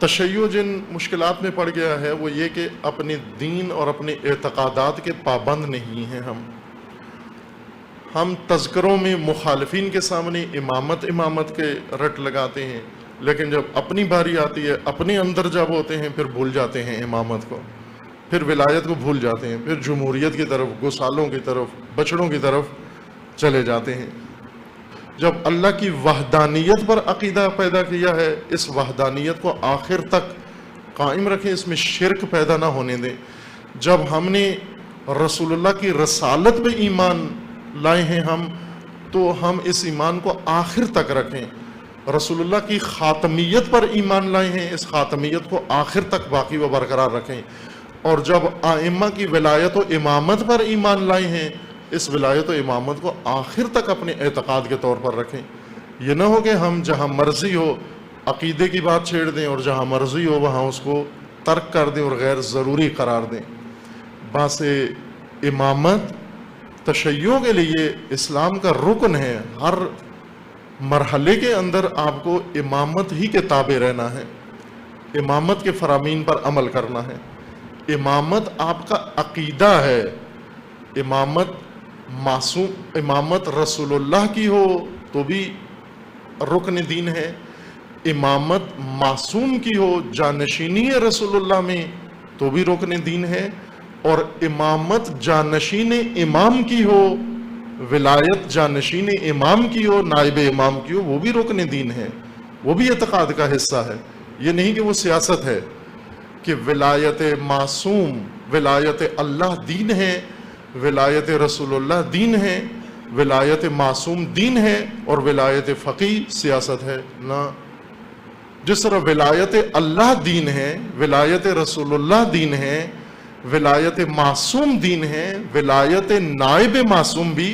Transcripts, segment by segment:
تشیع جن مشکلات میں پڑ گیا ہے وہ یہ کہ اپنے دین اور اپنے اعتقادات کے پابند نہیں ہیں ہم تذکروں میں مخالفین کے سامنے امامت کے رٹ لگاتے ہیں، لیکن جب اپنی باری آتی ہے اپنے اندر جب ہوتے ہیں پھر بھول جاتے ہیں امامت کو، پھر ولایت کو بھول جاتے ہیں، پھر جمہوریت کی طرف، گوسالوں کی طرف، بچڑوں کی طرف چلے جاتے ہیں۔ جب اللہ کی وحدانیت پر عقیدہ پیدا کیا ہے، اس وحدانیت کو آخر تک قائم رکھیں، اس میں شرک پیدا نہ ہونے دیں۔ جب ہم نے رسول اللہ کی رسالت پہ ایمان لائے ہیں تو ہم اس ایمان کو آخر تک رکھیں۔ رسول اللہ کی خاتمیت پر ایمان لائے ہیں، اس خاتمیت کو آخر تک باقی و برقرار رکھیں۔ اور جب ائمہ کی ولایت و امامت پر ایمان لائے ہیں، اس ولایت و امامت کو آخر تک اپنے اعتقاد کے طور پر رکھیں۔ یہ نہ ہو کہ ہم جہاں مرضی ہو عقیدے کی بات چھیڑ دیں اور جہاں مرضی ہو وہاں اس کو ترک کر دیں اور غیر ضروری قرار دیں۔ باس امامت تشیع کے لیے اسلام کا رکن ہے، ہر مرحلے کے اندر آپ کو امامت ہی کے تابع رہنا ہے، امامت کے فرامین پر عمل کرنا ہے۔ امامت آپ کا عقیدہ ہے، امامت معصوم، امامت رسول اللہ کی ہو تو بھی رکن دین ہے، امامت معصوم کی ہو، جانشینی رسول اللہ میں تو بھی رکن دین ہے، اور امامت جانشین امام کی ہو، ولایت جانشین امام کی ہو، نائب امام کی ہو، وہ بھی رکن دین ہے، وہ بھی اعتقاد کا حصہ ہے۔ یہ نہیں کہ وہ سیاست ہے کہ ولایت معصوم، ولایت اللہ دین ہے، ولایت رسول اللہ دین ہے، ولایت معصوم دین ہے اور ولایت فقی سیاست ہے۔ نہ، جس طرح ولایت اللہ دین ہے، ولایت رسول اللہ دین ہے، ولایت معصوم دین ہے، ولایت نائب معصوم بھی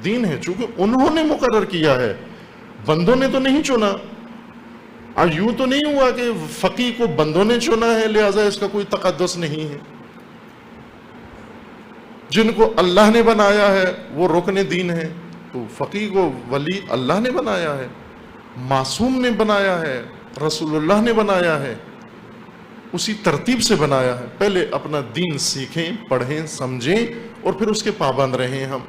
دین ہے، چونکہ انہوں نے مقرر کیا ہے، بندوں نے تو نہیں چنا۔ اور یوں تو نہیں ہوا کہ فقی کو بندوں نے چنا ہے لہذا اس کا کوئی تقدس نہیں ہے۔ جن کو اللہ نے بنایا ہے وہ رکن دین ہے، تو فقی کو ولی اللہ نے بنایا ہے، معصوم نے بنایا ہے، رسول اللہ نے بنایا ہے، اسی ترتیب سے بنایا ہے۔ پہلے اپنا دین سیکھیں، پڑھیں، سمجھیں اور پھر اس کے پابند رہیں۔ ہم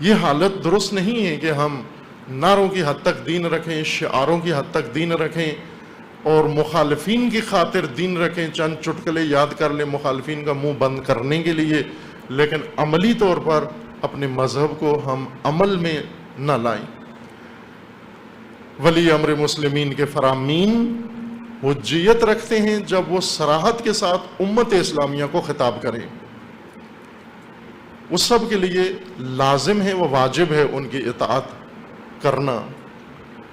یہ حالت درست نہیں ہے کہ ہم نعروں کی حد تک دین رکھیں، شعاروں کی حد تک دین رکھیں اور مخالفین کی خاطر دین رکھیں، چند چٹکلے یاد کر لیں مخالفین کا منہ بند کرنے کے لیے، لیکن عملی طور پر اپنے مذہب کو ہم عمل میں نہ لائیں۔ ولی امر مسلمین کے فرامین حجیت رکھتے ہیں جب وہ صراحت کے ساتھ امت اسلامیہ کو خطاب کریں، وہ سب کے لیے لازم ہے، وہ واجب ہے ان کی اطاعت کرنا۔